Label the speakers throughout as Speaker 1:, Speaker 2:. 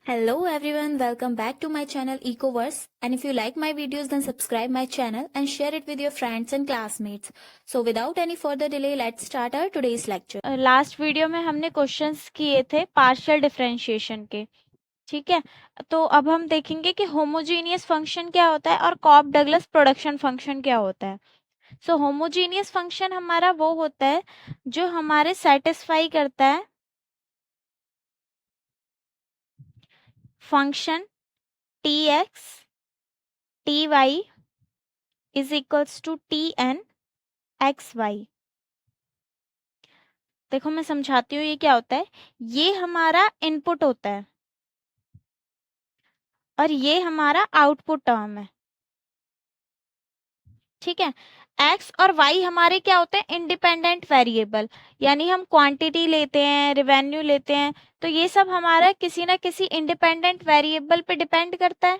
Speaker 1: Hello everyone, welcome back to my channel Ecoverse, and if you like my videos then subscribe my channel and share it with your friends and classmates. So without any further delay, let's start our today's lecture.
Speaker 2: Last video में हमने questions किए थे partial differentiation के। ठीक है, तो अब हम देखेंगे कि होमोजीनियस फंक्शन क्या होता है और कॉप डगलस प्रोडक्शन फंक्शन क्या होता है। सो होमोजीनियस फंक्शन हमारा वो होता है जो हमारे सेटिस्फाई करता है function t x t y is equals to t n x y. देखो मैं समझाती हूँ ये क्या होता है। ये हमारा इनपुट होता है और ये हमारा आउटपुट टर्म है। ठीक है, एक्स और वाई हमारे क्या होते हैं, इंडिपेंडेंट वेरिएबल, यानी हम क्वांटिटी लेते हैं, रेवेन्यू लेते हैं, तो ये सब हमारा किसी ना किसी इंडिपेंडेंट वेरिएबल पे डिपेंड करता है।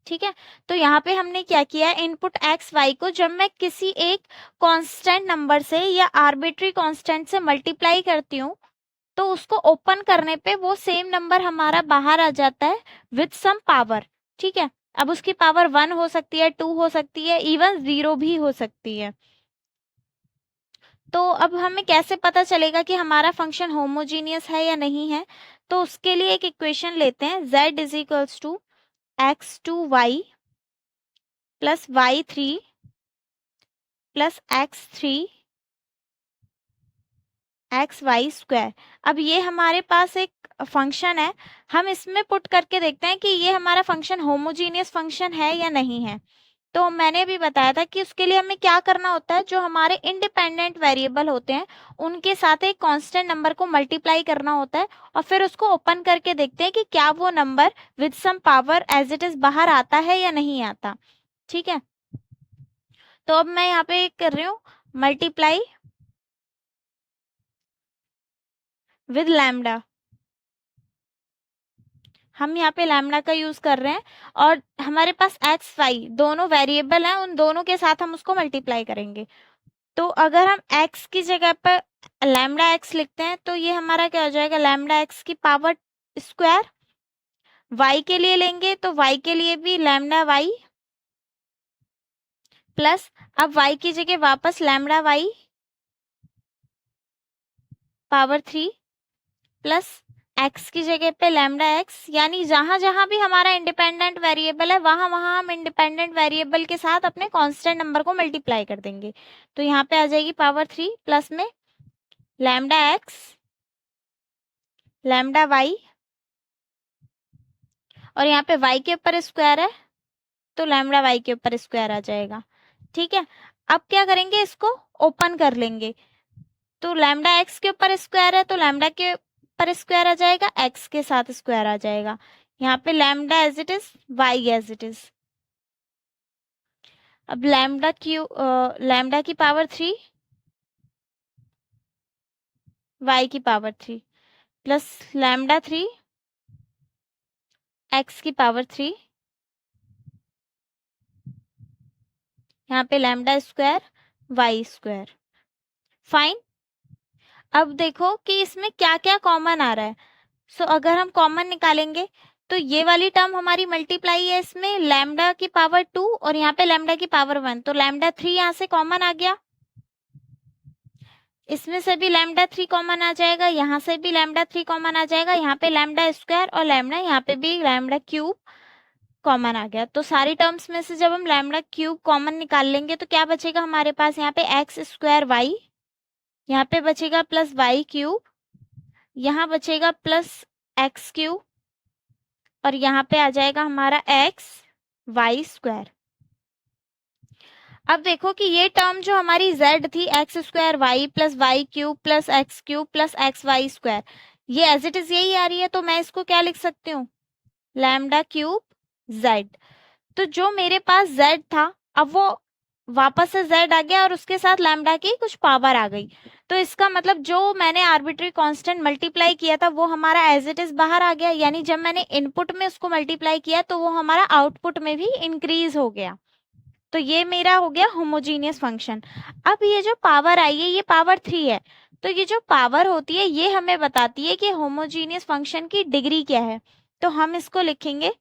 Speaker 2: ठीक है, तो यहाँ पे हमने क्या किया, इनपुट एक्स वाई को जब मैं किसी एक कांस्टेंट नंबर से या आर्बिट्री कांस्टेंट से मल्टीप्लाई करती हूँ तो उसको ओपन करने पे वो सेम नंबर हमारा बाहर आ जाता है विथ सम पावर। ठीक है, अब उसकी पावर 1 हो सकती है, 2 हो सकती है, इवन 0 भी हो सकती है। तो अब हमें कैसे पता चलेगा कि हमारा फंक्शन होमोजीनियस है या नहीं है। तो उसके लिए एक इक्वेशन लेते हैं, z is equals to x to y plus y three plus x three x y square. अब ये हमारे पास एक फंक्शन है, हम इसमें पुट करके देखते हैं कि ये हमारा फंक्शन होमोजीनियस फंक्शन है या नहीं है। तो मैंने भी बताया था कि उसके लिए हमें क्या करना होता है, जो हमारे इंडिपेंडेंट वेरिएबल होते हैं उनके साथ एक कांस्टेंट नंबर को मल्टीप्लाई करना होता है और फिर उसको ओपन करके देखते हैं कि क्या वो number with some power as it is बाहर आता है या नहीं आता। ठीक है, तो अब मैं यहाँ पे कर रही हूँ मल्टीप्लाई विद लैम्डा। हम यहाँ पे लैम्डा का यूज कर रहे हैं और हमारे पास एक्स वाई दोनों वेरिएबल हैं, उन दोनों के साथ हम उसको मल्टीप्लाई करेंगे। तो अगर हम x की जगह पर लैम्डा x लिखते हैं तो ये हमारा क्या हो जाएगा, लैम्डा x की पावर स्क्वायर। y के लिए लेंगे तो y के लिए भी लैम्डा y प्लस, अब y की जगह वापस lambda y power 3 plus x की जगह पे लैम्डा x, यानी जहां जहां भी हमारा इंडिपेंडेंट वेरिएबल है वहां वहां हम इंडिपेंडेंट वेरिएबल के साथ अपने कांस्टेंट नंबर को मल्टीप्लाई कर देंगे। तो यहाँ पे आ जाएगी पावर 3 प्लस में लैम्डा x लैम्डा y और यहाँ पे y के ऊपर स्क्वायर है तो लैम्डा y के ऊपर स्क्वायर आ जाएगा। ठीक है, अब क्या करेंगे, इसको ओपन कर लेंगे। तो लैम्डा x के ऊपर स्क्वायर है तो लैम्डा के ऊपर स्क्वायर आ जाएगा, x के साथ स्क्वायर आ जाएगा। यहाँ पे lambda as it is, y as it is. अब लैम्डा की पावर 3 y की पावर 3 प्लस लैम्डा 3 x की पावर 3, यहाँ पे lambda square y square. Fine, अब देखो कि इसमें क्या क्या कॉमन आ रहा है। सो अगर हम कॉमन निकालेंगे तो ये वाली टर्म हमारी मल्टीप्लाई है, इसमें लैम्डा की पावर 2 और यहाँ पे लैम्डा की पावर 1, तो लैम्डा 3 यहाँ से कॉमन आ गया। इसमें से भी लैम्डा 3 कॉमन आ जाएगा, यहाँ से भी लैम्डा 3 कॉमन आ जाएगा, यहाँ पे लैम्डा स्क्वायर और लैम्डा, यहाँ पे भी लैम्डा क्यूब कॉमन आ गया। तो सारी टर्म्स में से जब हम लैम्डा क्यूब कॉमन निकाल लेंगे तो क्या बचेगा हमारे पास, यहाँ पे एक्स स्क्वायर वाई, यहाँ पे बचेगा प्लस वाई क्यूब, यहाँ बचेगा प्लस एक्स क्यूब और यहाँ पे आ जाएगा हमारा एक्स वाई स्क्वायर। अब देखो कि ये टर्म जो हमारी z थी, x square y plus y cube plus x y square, ये एज इट इज यही आ रही है, तो मैं इसको क्या लिख सकती हूँ, लैम्डा क्यूब z। तो जो मेरे पास z था अब वो वापस से z आ गया और उसके साथ लैम्डा की कुछ पावर आ गई। तो इसका मतलब जो मैंने आर्बिट्री कांस्टेंट मल्टीप्लाई किया था वो हमारा एज इट इज बाहर आ गया, यानी जब मैंने इनपुट में उसको मल्टीप्लाई किया तो वो हमारा आउटपुट में भी इंक्रीज हो गया। तो ये मेरा हो गया होमोजीनियस फंक्शन। अब ये जो पावर आई है ये पावर 3 है, तो ये जो पावर होती है ये हमें बताती है कि होमोजीनियस फंक्शन की डिग्री क्या है। तो हम इसको लिखेंगे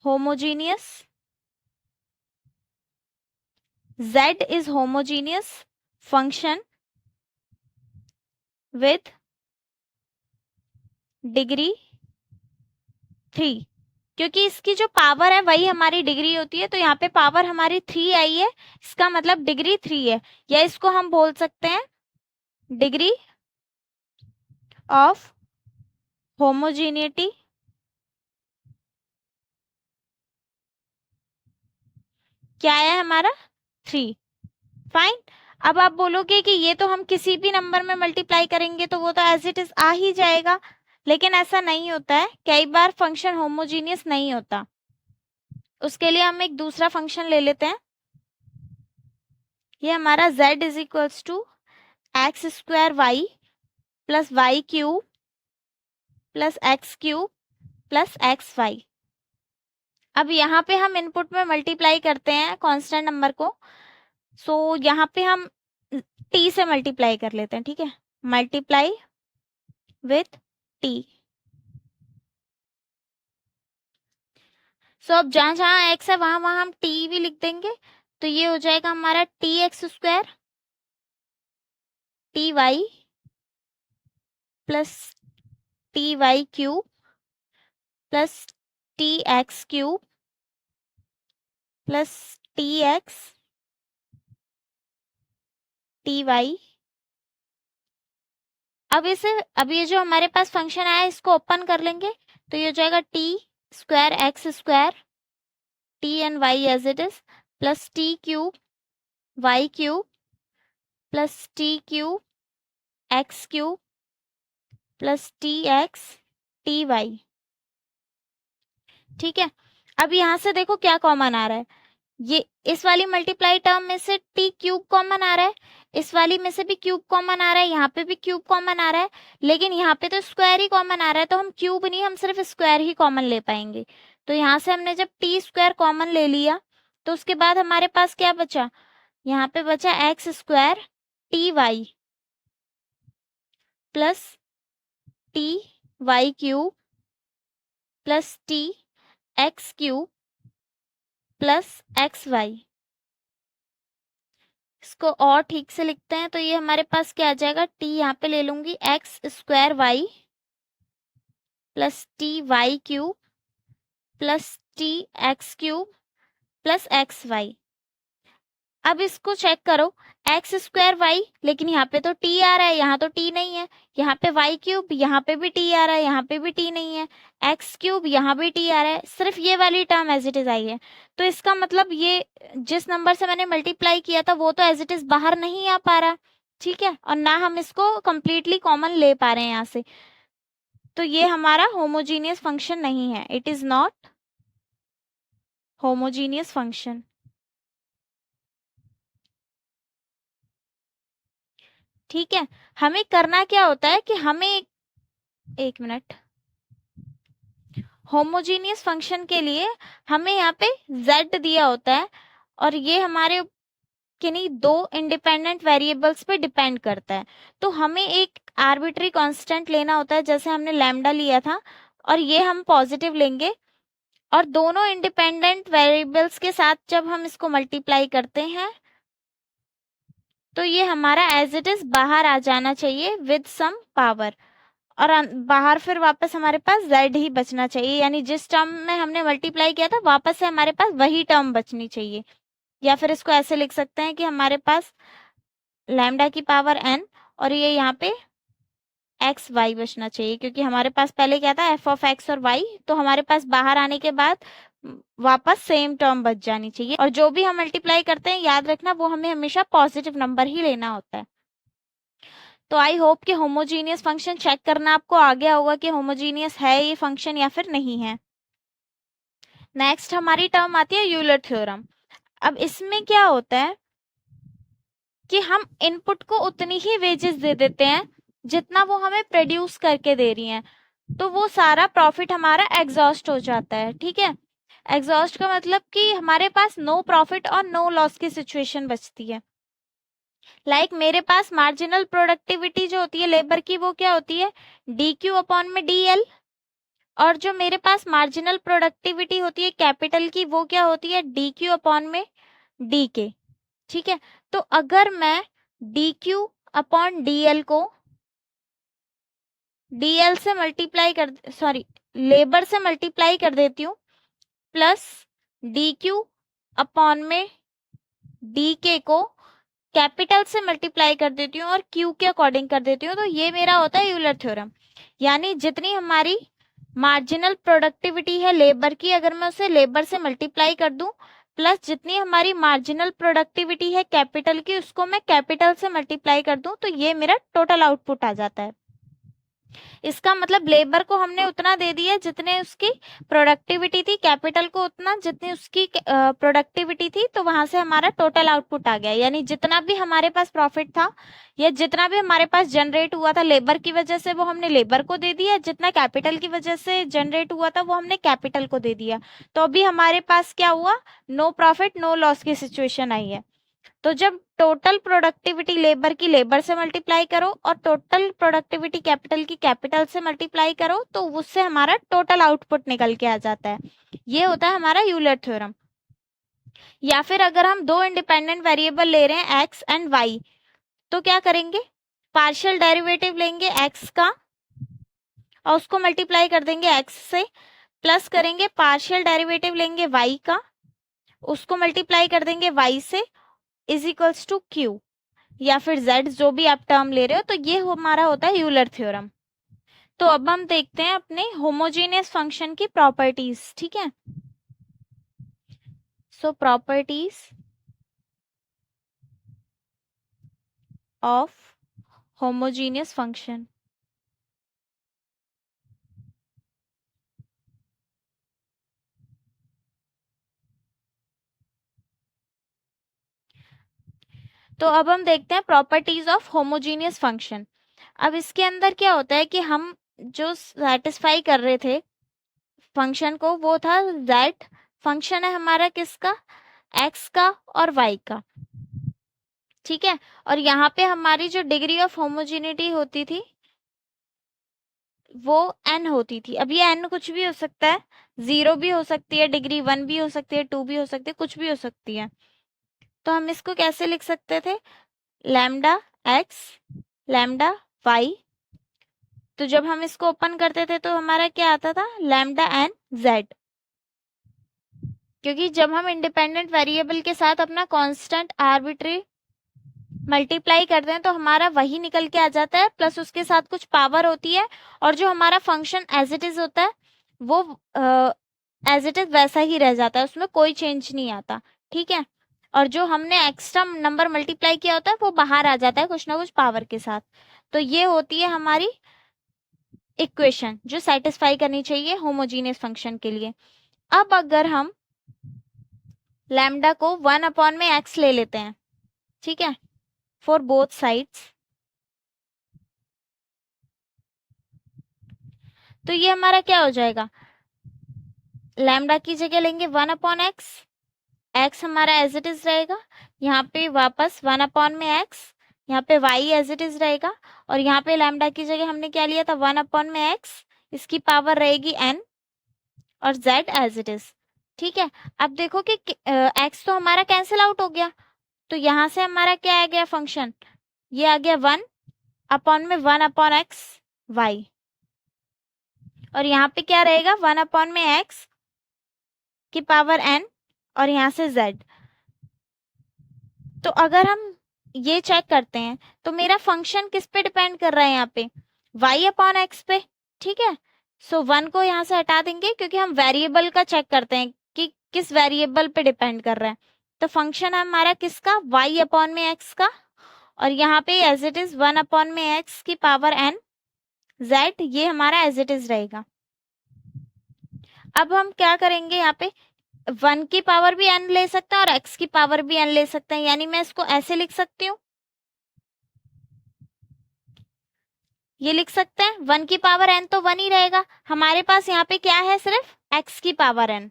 Speaker 2: homogeneous, Z is homogeneous function with degree 3, क्योंकि इसकी जो पावर है वही हमारी डिग्री होती है, तो यहाँ पे पावर हमारी 3 आई है, इसका मतलब डिग्री 3 है, या इसको हम बोल सकते हैं डिग्री ऑफ होमोजीनिटी क्या है हमारा 3। फाइन। अब आप बोलोगे कि ये तो हम किसी भी नंबर में मल्टीप्लाई करेंगे तो वो तो एज इट इज आ ही जाएगा, लेकिन ऐसा नहीं होता है, कई बार फंक्शन होमोजीनियस नहीं होता। उसके लिए हम एक दूसरा फंक्शन ले लेते हैं। ये हमारा z is equals to x square y plus y cube plus x cube plus x y. अब यहाँ पे हम इनपुट में मल्टीप्लाई करते हैं कांस्टेंट नंबर को, सो यहाँ पे हम t से मल्टीप्लाई कर लेते हैं, ठीक है, मल्टीप्लाई विथ t। सो अब जहां जहां x है वहां वहां हम t भी लिख देंगे, तो ये हो जाएगा हमारा t x square t y plus t y cube plus t x cube plus t x t y. अब ये जो हमारे पास फंक्शन आया इसको ओपन कर लेंगे, तो ये हो जाएगा t square x square t and y as it is plus t cube y cube plus t cube x cube plus t x t y. ठीक है, अब यहाँ से देखो क्या कॉमन आ रहा है, ये इस वाली मल्टीप्लाई टर्म में से टी क्यूब कॉमन आ रहा है, इस वाली में से भी क्यूब कॉमन आ रहा है, यहाँ पे भी क्यूब कॉमन आ रहा है, लेकिन यहाँ पे तो स्क्वायर ही कॉमन आ रहा है, तो हम क्यूब नहीं, हम सिर्फ स्क्वायर ही कॉमन ले पाएंगे। तो यहाँ से हमने जब टी स्क्वायर कॉमन ले लिया तो उसके बाद हमारे पास क्या बचा, यहाँ पे बचा x square t y plus t y cube plus t x cube plus x y. इसको और ठीक से लिखते हैं, तो ये हमारे पास क्या आ जाएगा, टी यहाँ पे ले लूंगी x square y plus t y cube plus t x cube plus x y. अब इसको चेक करो, एक्स स्क्वायर वाई, लेकिन यहाँ पे तो टी आ रहा है, यहाँ तो टी नहीं है, यहाँ पे वाई क्यूब, यहाँ पे भी टी आ रहा है, यहाँ पे भी टी नहीं है, एक्स क्यूब, यहाँ भी टी आ रहा है, सिर्फ ये वाली टर्म एज इट इज आई है। तो इसका मतलब ये जिस नंबर से मैंने मल्टीप्लाई किया था वो तो एज इट इज बाहर नहीं आ पा रहा, ठीक है, और ना हम इसको कंप्लीटली कॉमन ले पा रहे हैं यहाँ से, तो ये हमारा होमोजीनियस फंक्शन नहीं है, it is not homogeneous function. ठीक है, हमें करना क्या होता है कि हमें एक मिनट, होमोजीनियस फंक्शन के लिए हमें यहाँ पे z दिया होता है और ये हमारे किन्हीं दो इंडिपेंडेंट वेरिएबल्स पे डिपेंड करता है, तो हमें एक आर्बिट्री कांस्टेंट लेना होता है, जैसे हमने लैम्डा लिया था, और ये हम पॉजिटिव लेंगे, और दोनों इंडिपेंडेंट वेरिएबल्स के साथ जब हम इसको मल्टीप्लाई करते हैं तो ये हमारा एज इट इज बाहर आ जाना चाहिए विद सम पावर, और बाहर फिर वापस हमारे पास z ही बचना चाहिए, यानी जिस टर्म में हमने मल्टीप्लाई किया था वापस से हमारे पास वही टर्म बचनी चाहिए। या फिर इसको ऐसे लिख सकते हैं कि हमारे पास लैम्डा की पावर n और ये यहाँ पे एक्स वाई बचना चाहिए, क्योंकि हमारे पास पहले क्या था एफ ऑफ एक्स और वाई, तो हमारे पास बाहर आने के बाद वापस सेम टर्म बच जानी चाहिए, और जो भी हम मल्टीप्लाई करते हैं याद रखना वो हमें हमेशा पॉजिटिव नंबर ही लेना होता है। तो आई होप कि होमोजीनियस फंक्शन चेक करना आपको आ गया होगा कि होमोजीनियस है ये फंक्शन या फिर नहीं है। नेक्स्ट हमारी टर्म आती है यूलर थ्योरम। अब इसमें क्या होता है कि हम इनपुट को उतनी ही वेजेस दे देते हैं जितना वो हमें प्रोड्यूस करके दे रही हैं, तो वो सारा प्रॉफिट हमारा एग्जॉस्ट हो जाता है। ठीक है, एग्जॉस्ट का मतलब कि हमारे पास नो प्रॉफिट और नो लॉस की सिचुएशन बचती है। लाइक मेरे पास मार्जिनल प्रोडक्टिविटी जो होती है लेबर की वो क्या होती है, DQ अपॉन में DL, और जो मेरे पास मार्जिनल प्रोडक्टिविटी होती है कैपिटल की वो क्या होती है, DQ अपॉन में DK। ठीक है, तो अगर मैं DQ अपॉन DL को DL से मल्टीप्लाई कर, सॉरी, लेबर से मल्टीप्लाई कर देती हूँ, प्लस DQ अपॉन में DK को कैपिटल से मल्टीप्लाई कर देती हूँ और Q के अकॉर्डिंग कर देती हूँ, तो ये मेरा होता है यूलर थ्योरम। यानी जितनी हमारी मार्जिनल प्रोडक्टिविटी है लेबर की, अगर मैं उसे लेबर से मल्टीप्लाई कर दूं, प्लस जितनी हमारी मार्जिनल प्रोडक्टिविटी है कैपिटल की, उसको मैं कैपिटल से मल्टीप्लाई कर दूं, तो ये मेरा टोटल आउटपुट आ जाता है। इसका मतलब लेबर को हमने उतना दे दिया जितने उसकी प्रोडक्टिविटी थी, कैपिटल को उतना जितनी उसकी प्रोडक्टिविटी थी, तो वहां से हमारा टोटल आउटपुट आ गया। यानी जितना भी हमारे पास प्रॉफिट था या जितना भी हमारे पास जनरेट हुआ था लेबर की वजह से, वो हमने लेबर को दे दिया, जितना कैपिटल की वजह से जनरेट हुआ था वो हमने कैपिटल को दे दिया। तो अभी हमारे पास क्या हुआ, नो प्रॉफिट नो लॉस की सिचुएशन आई है। तो जब टोटल प्रोडक्टिविटी लेबर की लेबर से मल्टीप्लाई करो और टोटल प्रोडक्टिविटी कैपिटल की कैपिटल से मल्टीप्लाई करो, तो उससे हमारा टोटल आउटपुट निकल के आ जाता है। ये होता है हमारा यूलर थ्योरम। या फिर अगर हम दो इंडिपेंडेंट वेरिएबल ले रहे हैं x एंड y, तो क्या करेंगे, पार्शियल डेरिवेटिव लेंगे x का और उसको मल्टीप्लाई कर देंगे x से, प्लस करेंगे पार्शियल डेरिवेटिव लेंगे y का, उसको मल्टीप्लाई कर देंगे y से, इज इक्वल्स टू Q या फिर Z, जो भी आप टर्म ले रहे हो। तो ये हमारा होता है यूलर थ्योरम। तो अब हम देखते हैं अपने होमोजेनियस फंक्शन की प्रॉपर्टीज। ठीक है, सो प्रॉपर्टीज ऑफ होमोजेनियस फंक्शन। तो अब हम देखते हैं प्रॉपर्टीज ऑफ होमोजेनियस फंक्शन। अब इसके अंदर क्या होता है कि हम जो सेटिस्फाई कर रहे थे फंक्शन को वो था z, फंक्शन है हमारा किसका, x का और y का। ठीक है, और यहाँ पे हमारी जो डिग्री ऑफ होमोजेनिटी होती थी वो n होती थी। अब ये n कुछ भी हो सकता है, 0 भी हो सकती है डिग्री, 1 भी हो सकती है, 2 भी हो सकती है, कुछ भी हो सकती है। तो हम इसको कैसे लिख सकते थे, लैम्डा x लैम्डा y। तो जब हम इसको ओपन करते थे तो हमारा क्या आता था, लैम्डा एन z। क्योंकि जब हम इंडिपेंडेंट वेरिएबल के साथ अपना कांस्टेंट आर्बिट्री मल्टीप्लाई करते हैं तो हमारा वही निकल के आ जाता है, प्लस उसके साथ कुछ पावर होती है, और जो हमारा फंक्शन एज इट इज होता है वो एज इट इज वैसा ही रह जाता है, उसमें कोई चेंज नहीं आता। ठीक है, और जो हमने एक्स्ट्रा नंबर मल्टीप्लाई किया होता है वो बाहर आ जाता है कुछ ना कुछ पावर के साथ। तो ये होती है हमारी इक्वेशन जो सेटिस्फाई करनी चाहिए होमोजीनियस फंक्शन के लिए। अब अगर हम लैम्डा को 1 अपॉन में x ले लेते हैं, ठीक है, फॉर बोथ साइड्स, तो ये हमारा क्या हो जाएगा, लैम्डा की जगह लेंगे 1 अपॉन एक्स, एक्स हमारा एज इट इज रहेगा, यहाँ पे वापस 1 अपॉन में एक्स, यहाँ पे y एज इट इज रहेगा, और यहाँ पे लैम्डा की जगह हमने क्या लिया था 1 अपॉन में x, इसकी पावर रहेगी n, और z एज इट इज। ठीक है, अब देखो कि x तो हमारा कैंसिल आउट हो गया, तो यहाँ से हमारा क्या आ गया फंक्शन, ये आ गया 1 अपॉन में 1 अपॉन एक्स y, और यहाँ पे क्या रहेगा 1 अपॉन में x की पावर n, और यहाँ से z। तो अगर हम ये चेक करते हैं तो मेरा फंक्शन किस पे डिपेंड कर रहा है, यहाँ पे y अपॉन एक्स पे। ठीक है, सो 1 को यहाँ से हटा देंगे क्योंकि हम वेरिएबल का चेक करते हैं कि किस वेरिएबल पे डिपेंड कर रहा है। तो फंक्शन है हमारा किसका, y अपॉन में x का, और यहाँ पे एज इट इज 1 अपॉन में x की पावर n, z ये हमारा एज इट इज रहेगा। अब हम क्या करेंगे, यहाँ पे 1 की पावर भी n ले सकते हैं और x की पावर भी n ले सकते हैं, यानी मैं इसको ऐसे लिख सकती हूँ, ये लिख सकते हैं 1 की पावर n तो 1 ही रहेगा, हमारे पास यहाँ पे क्या है सिर्फ x की पावर n।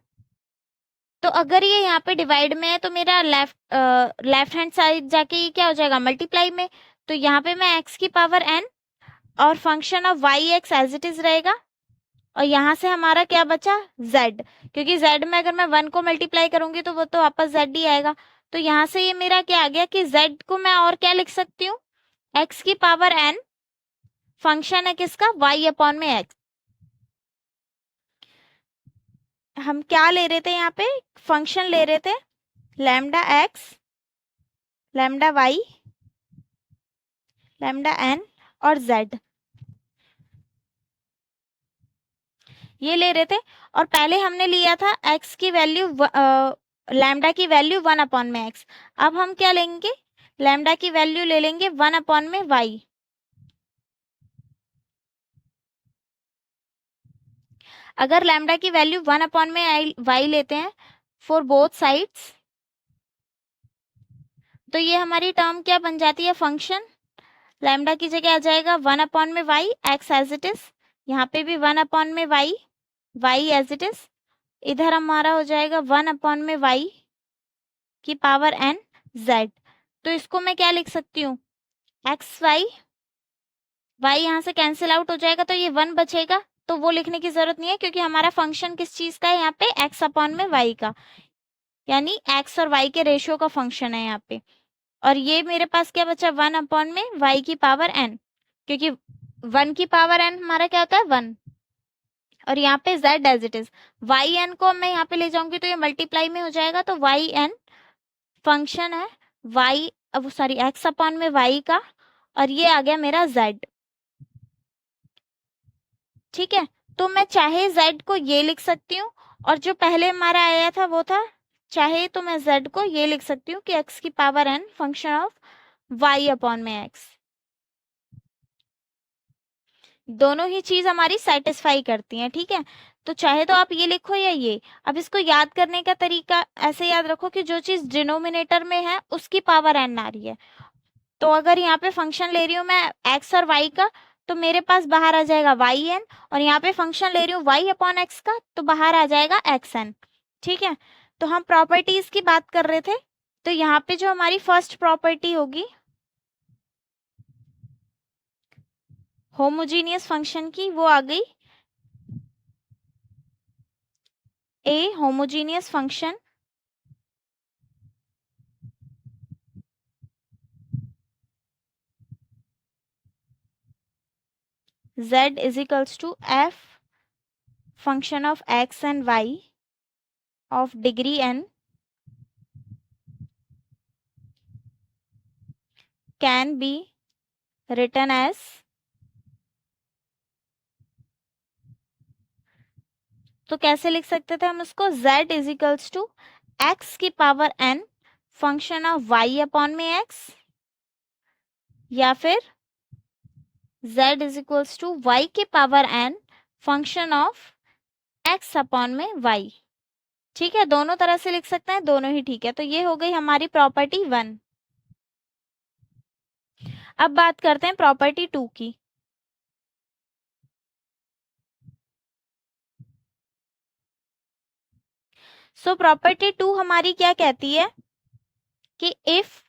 Speaker 2: तो अगर ये यहाँ पे डिवाइड में है तो मेरा लेफ्ट हैंड साइड जाके ये क्या हो जाएगा, मल्टीप्लाई में। तो यहाँ पे मैं x की पावर n और function of y x as it is रहेगा, और यहाँ से हमारा क्या बचा, z, क्योंकि z में अगर मैं 1 को मल्टीप्लाई करूंगी तो वो तो वापस z ही आएगा। तो यहाँ से ये मेरा क्या आ गया कि z को मैं और क्या लिख सकती हूँ, x की पावर n, फंक्शन है किसका, y अपॉन में x। हम क्या ले रहे थे यहाँ पे, फंक्शन ले रहे थे lambda x, lambda y, lambda n और z, ये ले रहे थे। और पहले हमने लिया था x की वैल्यू, लैम्डा की वैल्यू 1 अपॉन में x। अब हम क्या लेंगे, लैम्डा की वैल्यू ले लेंगे 1 अपॉन में y। अगर लैम्डा की वैल्यू 1 अपॉन में y लेते हैं फॉर बोथ साइड्स, तो ये हमारी टर्म क्या बन जाती है, फंक्शन लैम्डा की जगह आ जाएगा 1 अपॉन में y, x as it is, यहाँ पे भी 1 अपॉन में y, y as it is, इधर हमारा हो जाएगा 1 अपॉन में y की पावर n z। तो इसको मैं क्या लिख सकती हूँ, एक्स वाई, वाई यहाँ से कैंसिल आउट हो जाएगा तो ये 1 बचेगा, तो वो लिखने की जरूरत नहीं है क्योंकि हमारा फंक्शन किस चीज का है यहाँ पे, x अपॉन में y का, यानी x और y के रेशियो का फंक्शन है यहाँ पे। और ये मेरे पास क्या बचा, 1 अपॉन में y की पावर n, क्योंकि 1 की पावर n हमारा क्या होता है 1, और यहाँ पे z as it is, y n को मैं यहाँ पे ले जाऊंगी तो ये मल्टीप्लाई में हो जाएगा, तो वाई एन फंक्शन है y, अब सॉरी x अपॉन में y का, और ये आ गया मेरा z। ठीक है, तो मैं चाहे z को ये लिख सकती हूँ, और जो पहले हमारा आया था वो था, चाहे तो मैं z को ये लिख सकती हूँ कि x की power n function of y upon में x। दोनों ही चीज हमारी सेटिस्फाई करती हैं, ठीक है। तो चाहे तो आप ये लिखो या ये। अब इसको याद करने का तरीका ऐसे याद रखो कि जो चीज डिनोमिनेटर में है उसकी पावर n आ रही है। तो अगर यहाँ पे फंक्शन ले रही हूँ मैं x और y का, तो मेरे पास बाहर आ जाएगा वाई एन, और यहाँ पे फंक्शन ले रही हूँ y अपॉन x का, तो बाहर आ जाएगा एक्स एन। ठीक है, तो हम प्रॉपर्टीज की बात कर रहे थे, तो यहाँ पे जो हमारी फर्स्ट प्रॉपर्टी होगी होमोजीनियस फंक्शन की, वो आ गई, a homogeneous function z is equals to f function of x and y of degree n can be written as, तो कैसे लिख सकते थे हम उसको, z is equals to x की power n function of y upon में x, या फिर z is equals to y की power n function of x upon में y। ठीक है, दोनों तरह से लिख सकते हैं, दोनों ही ठीक है। तो ये हो गई हमारी प्रॉपर्टी 1। अब बात करते हैं प्रॉपर्टी 2 की। सो प्रॉपर्टी 2 हमारी क्या कहती है कि if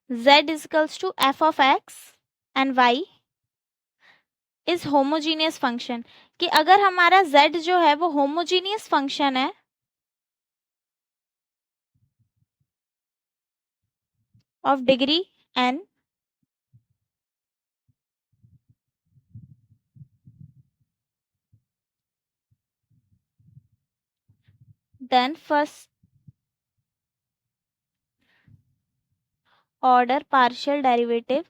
Speaker 2: z is equals to f of x and y is homogeneous function, कि अगर हमारा z जो है वो होमोजीनियस फंक्शन है of degree n, then first order partial derivative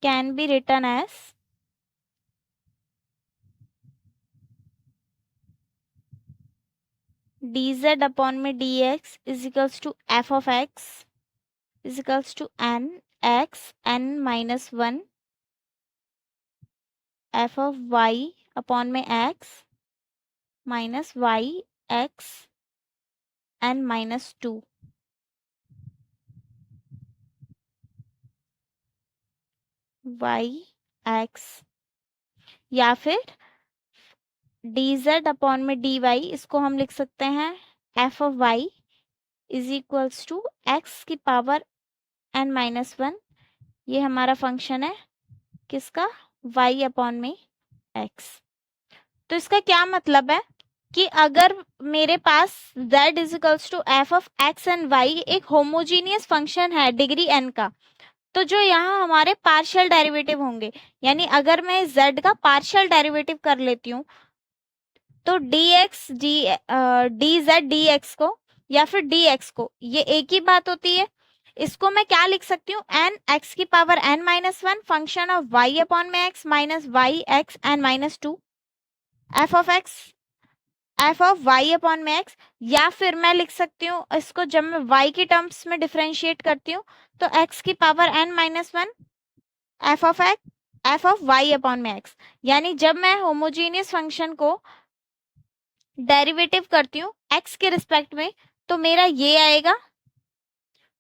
Speaker 2: can be written as dz upon में dx is equals to f of x is equals to n x n minus 1 f of y upon में x minus y x n minus 2। Y x, या फिर d z upon में d y, इसको हम लिख सकते हैं f of y is equals to x की पावर एन माइनस 1। ये हमारा फंक्शन है किसका, y अपॉन में x। तो इसका क्या मतलब है कि अगर मेरे पास z is equals to f of x and y एक होमोजीनियस फंक्शन है डिग्री n का, तो जो यहाँ हमारे पार्शियल डेरिवेटिव होंगे, यानी अगर मैं z का पार्शियल डेरिवेटिव कर लेती हूँ तो डी जेड डी एक्स को या फिर डी एक्स को, ये एक ही बात होती है। इसको मैं क्या लिख सकती हूँ, एन एक्स की power n minus 1 function of y upon में x minus y x n minus 2 f of y upon में एक्स। या फिर मैं लिख सकती हूँ इसको, जब मैं वाई की टर्म्स में डिफरेंशिएट करती हूँ तो एक्स की power n minus 1 f of y upon में एक्स। यानी जब मैं होमोजीनियस फंक्शन को डेरिवेटिव करती हूँ x के रिस्पेक्ट में तो मेरा ये आएगा,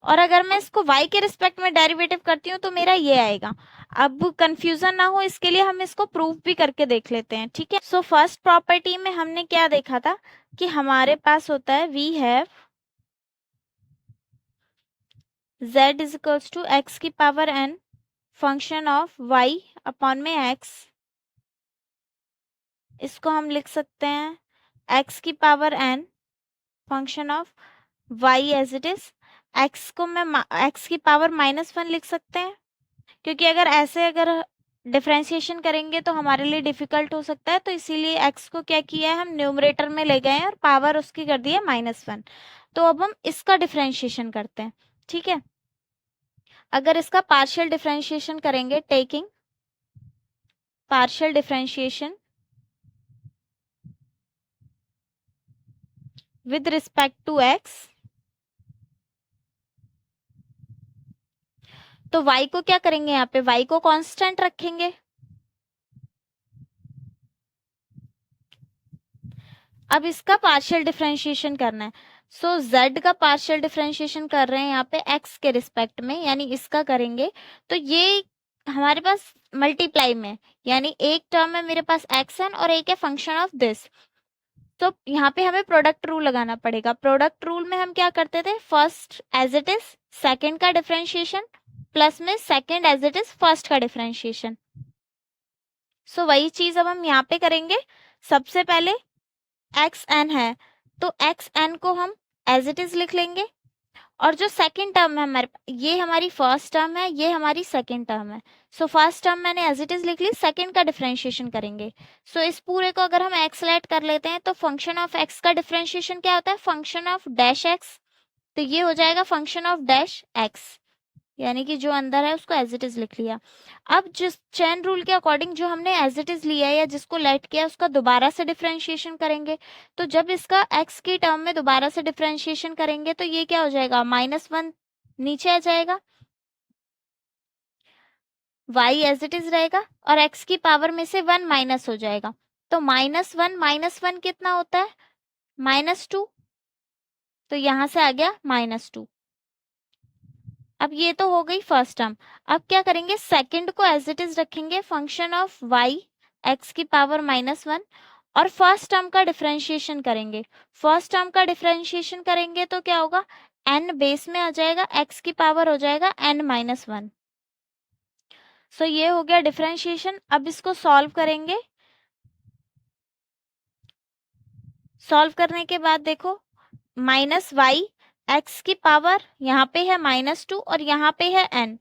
Speaker 2: और अगर मैं इसको y के रिस्पेक्ट में डेरिवेटिव करती हूँ तो मेरा ये आएगा। अब कंफ्यूजन ना हो इसके लिए हम इसको प्रूफ भी करके देख लेते हैं, ठीक है। सो फर्स्ट प्रॉपर्टी में हमने क्या देखा था कि हमारे पास होता है we have z is equals to x की power n function of y upon में x। इसको हम लिख सकते हैं x की power n function of y as it is. x को मैं x की पावर -1 लिख सकते हैं, क्योंकि अगर डिफरेंशिएशन करेंगे तो हमारे लिए डिफिकल्ट हो सकता है, तो इसीलिए x को क्या किया है, हम न्यूमरेटर में ले गए हैं और पावर उसकी कर दी है -1। तो अब हम इसका डिफरेंशिएशन करते हैं, ठीक है। अगर इसका पार्शियल डिफरेंशिएशन करेंगे, taking partial differentiation with respect to x, तो y को क्या करेंगे, यहाँ पे y को कांस्टेंट रखेंगे। अब इसका पार्शियल डिफरेंशिएशन करना है, सो z का पार्शियल डिफरेंशिएशन कर रहे हैं यहाँ पे x के रिस्पेक्ट में, यानी इसका करेंगे तो ये हमारे पास मल्टीप्लाई में, यानी एक टर्म है मेरे पास xn और एक है फंक्शन ऑफ दिस। तो यहाँ पे हमें प्रोडक्ट रूल लगाना पड़ेगा। प्रोडक्ट रूल में हम क्या करते थे, first as it is second का डिफरेंशिएशन प्लस में second as it is first का डिफरेंशिएशन। सो वही चीज अब हम यहाँ पे करेंगे। सबसे पहले xn है तो xn को हम एज इट इज लिख लेंगे, और जो सेकंड टर्म है हमारे, ये हमारी फर्स्ट टर्म है, ये हमारी सेकंड टर्म है। सो फर्स्ट टर्म मैंने एज इट इज लिख ली, सेकंड का डिफरेंशिएशन करेंगे। सो इस पूरे को अगर हम एक्सलेट कर लेते हैं तो फंक्शन ऑफ x का डिफरेंशिएशन क्या होता है, फंक्शन ऑफ डैश x। तो ये हो जाएगा फंक्शन ऑफ डैश x, यानी कि जो अंदर है उसको एज इट इज लिख लिया। अब जिस चेन रूल के अकॉर्डिंग जो हमने एज इट इज लिया है या जिसको लेट किया उसका दोबारा से डिफरेंशिएशन करेंगे। तो जब इसका x की टर्म में दोबारा से डिफरेंशिएशन करेंगे तो ये क्या हो जाएगा, -1 नीचे आ जाएगा, y एज इट इज रहेगा और x की पावर में से 1 माइनस हो जाएगा। तो -1 कितना होता है, -2। तो यहां से आ गया -2। अब ये तो हो गई फर्स्ट टर्म। अब क्या करेंगे, सेकंड को एज इट इज रखेंगे, फंक्शन ऑफ y x की पावर -1, और फर्स्ट टर्म का डिफरेंशिएशन करेंगे। फर्स्ट टर्म का डिफरेंशिएशन करेंगे तो क्या होगा, n बेस में आ जाएगा, x की पावर हो जाएगा n-1। सो ये हो गया डिफरेंशिएशन। अब इसको सॉल्व करेंगे। सॉल्व करने के बाद देखो, -y x की पावर यहाँ पे है -2 और यहाँ पे है n।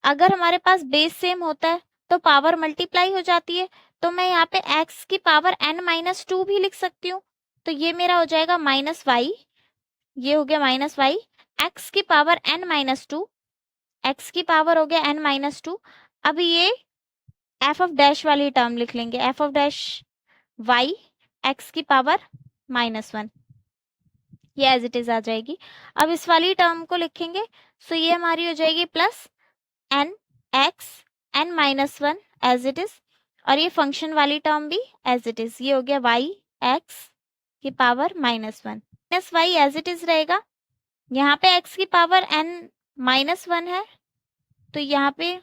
Speaker 2: अगर हमारे पास बेस सेम होता है तो पावर मल्टीप्लाई हो जाती है, तो मैं यहाँ पे x की पावर n-2 भी लिख सकती हूँ। तो ये मेरा हो जाएगा -y, ये हो गया -y, x की पावर n-2, x की पावर हो गया n-2। अब ये f ऑफ डैश वाली टर्म लिख लेंगे, f of dash y x की पावर -1, ये एज इट इज आ जाएगी। अब इस वाली टर्म को लिखेंगे, सो ये हमारी हो जाएगी plus n x n-1 as it is, और ये फंक्शन वाली टर्म भी एज इट इज, ये हो गया y x की power -1। Minus y as it is रहेगा। यहाँ पे x की पावर n-1 है, तो यहाँ पे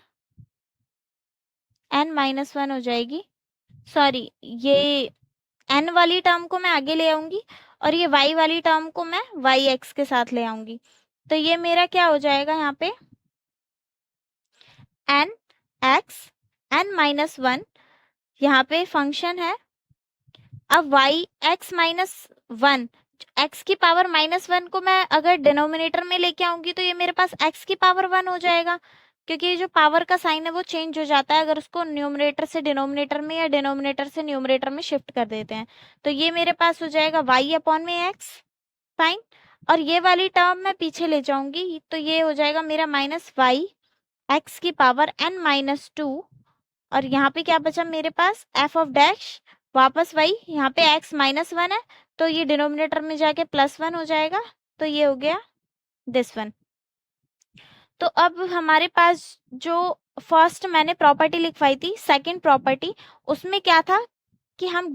Speaker 2: n-1 हो जाएगी। सॉरी, ये n वाली टर्म को मैं आगे ले आऊंगी और ये y वाली टर्म को मैं yx के साथ ले आऊंगी। तो ये मेरा क्या हो जाएगा यहाँ पे n(x) n-1 यहाँ पे फंक्शन है। अब y(x-1) x की पावर -1 को मैं अगर डिनोमिनेटर में लेके आऊंगी तो ये मेरे पास x की पावर 1 हो जाएगा, क्योंकि ये जो पावर का साइन है वो चेंज हो जाता है अगर उसको न्यूमरेटर से डिनोमिनेटर में या डिनोमिनेटर से न्यूमरेटर में शिफ्ट कर देते हैं। तो ये मेरे पास हो जाएगा y/x साइन, और ये वाली टर्म मैं पीछे ले जाऊंगी तो ये हो जाएगा मेरा -y x की पावर n-2, और यहाँ पे क्या बचा मेरे पास f ऑफ डैश, वापस वही, यहाँ पे x -1 है तो ये डिनोमिनेटर में जाके +1 हो जाएगा, तो ये हो गया दिस वन। तो अब हमारे पास जो फर्स्ट मैंने प्रॉपर्टी लिखवाई थी, सेकंड प्रॉपर्टी, उसमें क्या था कि हम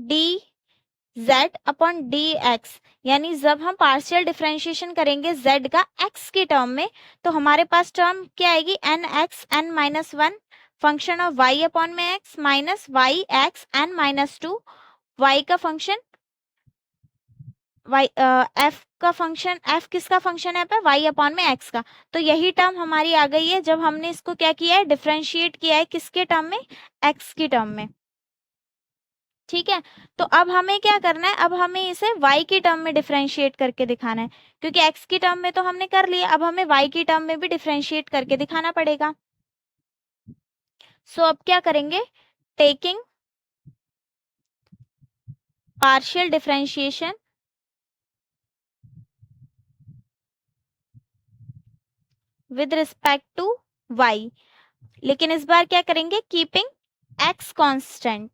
Speaker 2: dz/dx, यानी जब हम पार्शियल डिफरेंशिएशन करेंगे z का x की टर्म में, तो हमारे पास टर्म क्या आएगी nx n-1 function of y/x minus yx n-2, y का फंक्शन f का फंक्शन, f किसका फंक्शन है पे y/x का। तो यही टर्म हमारी आ गई है जब हमने इसको क्या किया है, डिफरेंशिएट किया है किसके टर्म में, x की टर्म में। ठीक है, तो अब हमें क्या करना है, अब हमें इसे y की टर्म में डिफरेंशिएट करके दिखाना है, क्योंकि x की टर्म में तो हमने कर लिया, अब हमें y की टर्म में भी डिफरेंशिएट करके दिखाना पड़ेगा। सो अब क्या करेंगे, taking partial differentiation with respect to y, लेकिन इस बार क्या करेंगे, कीपिंग x कांस्टेंट।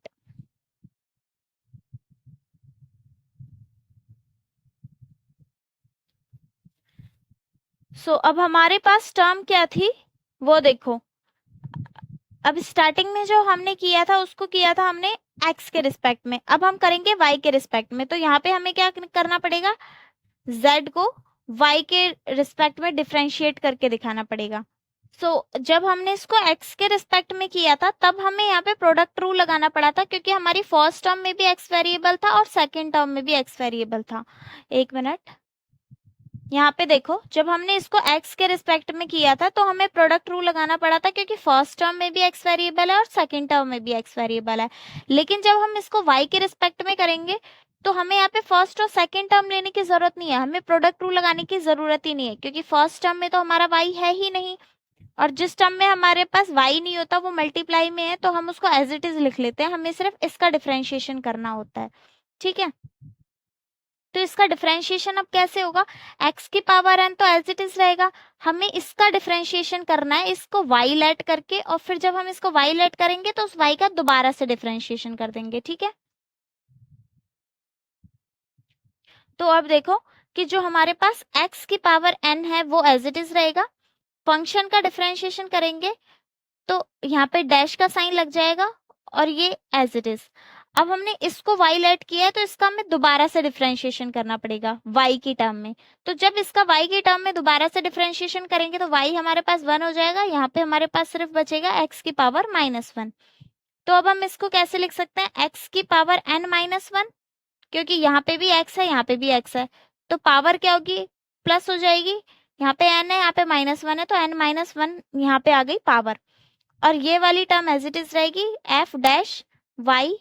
Speaker 2: सो अब हमारे पास टर्म क्या थी वो देखो, अब स्टार्टिंग में जो हमने किया था उसको किया था हमने x के रिस्पेक्ट में, अब हम करेंगे y के रिस्पेक्ट में। तो यहाँ पे हमें क्या करना पड़ेगा, z को y के रिस्पेक्ट में डिफरेंशिएट करके दिखाना पड़ेगा। जब हमने इसको x के रिस्पेक्ट में किया था तब हमें यहाँ पे प्रोडक्ट रूल लगाना पड़ा था, क्योंकि हमारी फर्स्ट टर्म में भी x वेरिएबल था और सेकंड टर्म में भी x वेरिएबल था। एक मिनट, यहाँ पे देखो, जब हमने इसको x के रिस्पेक्ट में किया था तो हमें प्रोडक्ट रूल लगाना पड़ा था, क्योंकि फर्स्ट टर्म में भी x वेरिएबल है और सेकंड टर्म में भी x वेरिएबल है। लेकिन जब हम इसको y के रिस्पेक्ट में करेंगे तो हमें यहाँ पे फर्स्ट और सेकंड टर्म लेने की जरूरत नहीं है, हमें प्रोडक्ट रूल लगाने की जरूरत ही नहीं है, क्योंकि फर्स्ट टर्म में तो हमारा y है ही नहीं, और जिस टर्म में हमारे पास y नहीं होता वो मल्टीप्लाई में है, तो हम उसको एज इट इज लिख लेते हैं, हमें सिर्फ इसका डिफरेंशिएशन करना होता है। ठीक है, तो इसका डिफरेंशिएशन अब कैसे होगा, x की पावर n तो एज इट इज रहेगा, हमें इसका डिफरेंशिएशन करना है इसको y लेट करके, और फिर जब हम इसको y लेट करेंगे तो उस y का दोबारा से डिफरेंशिएशन कर देंगे। ठीक है, तो अब देखो कि जो हमारे पास x की पावर n है वो एज इट इज रहेगा, फंक्शन का डिफरेंशिएशन करेंगे तो यहाँ पे डैश का साइन लग जाएगा और ये एज इट इज। अब हमने इसको y लेट किया है तो इसका हमें दोबारा से डिफरेंशिएशन करना पड़ेगा y की टर्म में। तो जब इसका y की टर्म में दोबारा से डिफरेंशिएशन करेंगे तो y हमारे पास 1 हो जाएगा, यहाँ पे हमारे पास सिर्फ बचेगा x की पावर -1। तो अब हम इसको कैसे लिख सकते हैं, x की पावर n-1, क्योंकि यहाँ पे भी x है यहाँ पे भी x है, तो पावर क्या होगी, प्लस हो जाएगी, यहाँ पे n है यहाँ पे -1 है, तो n-1 यहाँ पे आ गई पावर, और ये वाली टर्म एज इट इज रहेगी f डैश y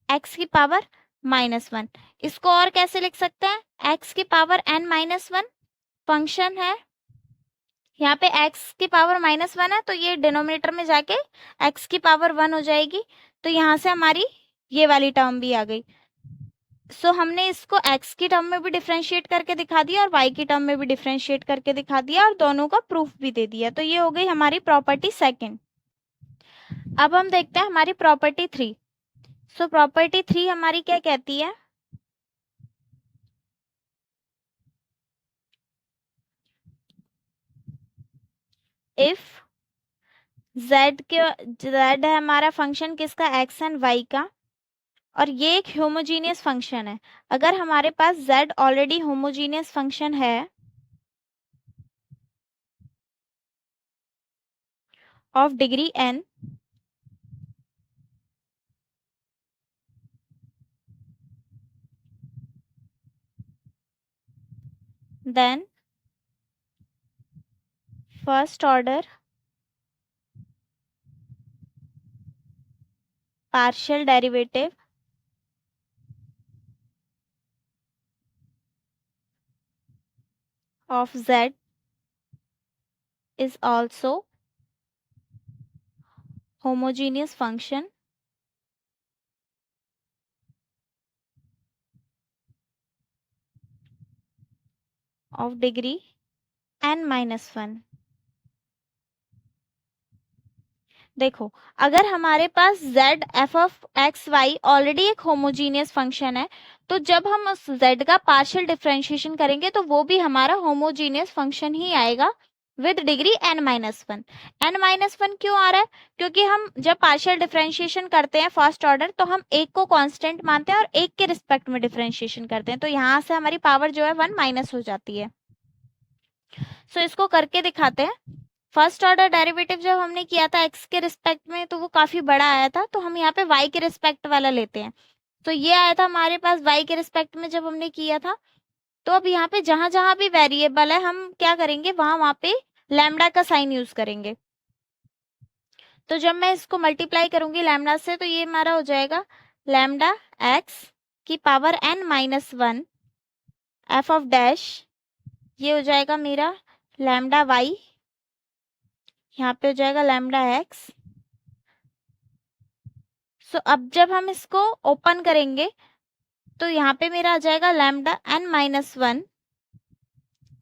Speaker 2: x की पावर -1। इसको और कैसे लिख सकते हैं, x की पावर n-1 फंक्शन है, यहाँ पे x की पावर -1 है तो ये डिनोमिनेटर में जाके x की पावर 1 हो जाएगी, तो यहाँ से हमारी ये वाली टर्म भी आ गई। हमने इसको x की टर्म में भी डिफरेंशिएट करके दिखा दिया और y की टर्म में भी डिफरेंशिएट करके दिखा दिया और दोनों का प्रूफ भी दे दिया। तो ये हो गई हमारी प्रॉपर्टी सेकंड। अब हम देखते हैं हमारी प्रॉपर्टी 3। प्रॉपर्टी 3 हमारी क्या कहती है, इफ z है हमारा फंक्शन किसका, x एंड y का, और ये एक होमोजीनियस फंक्शन है। अगर हमारे पास z ऑलरेडी होमोजीनियस फंक्शन है of degree n, then first order partial derivative of z is also homogeneous function of degree n-1। देखो, अगर हमारे पास z f of x y already एक होमोजीनियस फंक्शन है, तो जब हम उस z का पार्शियल डिफरेंशिएशन करेंगे तो वो भी हमारा होमोजीनियस फंक्शन ही आएगा विद डिग्री n-1। n-1 क्यों आ रहा है? क्योंकि हम जब पार्शियल डिफरेंशिएशन करते हैं फर्स्ट ऑर्डर, तो हम एक को कांस्टेंट मानते हैं और एक के रिस्पेक्ट में डिफरेंशिएशन करते हैं, तो यहाँ से हमारी पावर जो है 1 माइनस हो जाती है। सो इसको करके दिखाते हैं। फर्स्ट ऑर्डर डेरिवेटिव जब हमने किया था x के रिस्पेक्ट में, तो वो काफी बड़ा आया था, तो हम यहाँ पे y के रिस्पेक्ट वाला लेते हैं। तो ये आया था हमारे पास y के रिस्पेक्ट में जब हमने किया था। तो अब यहाँ पे जहां जहां भी वेरिएबल है, हम क्या करेंगे, वहां पे लैम्डा का साइन यूज करेंगे। तो जब मैं इसको मल्टीप्लाई करूंगी लैम्डा से, तो ये हमारा हो जाएगा लैम्डा x की power n-1 f of dash, ये हो जाएगा मेरा लैम्डा y, यहाँ पे हो जाएगा लैम्डा x। सो अब जब हम इसको ओपन करेंगे, तो यहाँ पे मेरा आ जाएगा लैम्डा n-1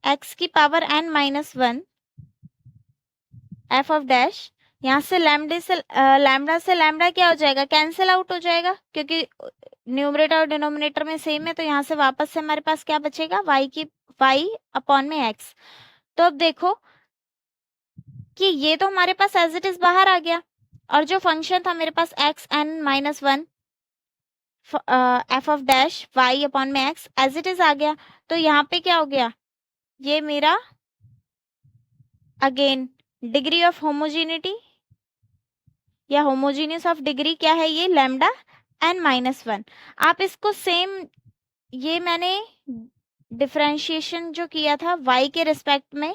Speaker 2: x की power n-1 f of dash. यहाँ से लैम्डा से लैम्डा क्या हो जाएगा, कैंसिल आउट हो जाएगा, क्योंकि न्यूमरेटर और डिनोमिनेटर में सेम है। तो यहाँ से वापस से हमारे पास क्या बचेगा, y अपॉन में x। तो अब देखो कि ये तो हमारे पास एज इट इज बाहर आ गया, और जो फंक्शन था मेरे पास x(n-1) f of dash y upon में x एज इट इज आ गया। तो यहाँ पे क्या हो गया, ये मेरा अगेन डिग्री ऑफ होमोजीनिटी या होमोजीनियस ऑफ डिग्री क्या है, ये लैम्डा n-1। आप इसको सेम, ये मैंने डिफरेंशिएशन जो किया था y के रिस्पेक्ट में,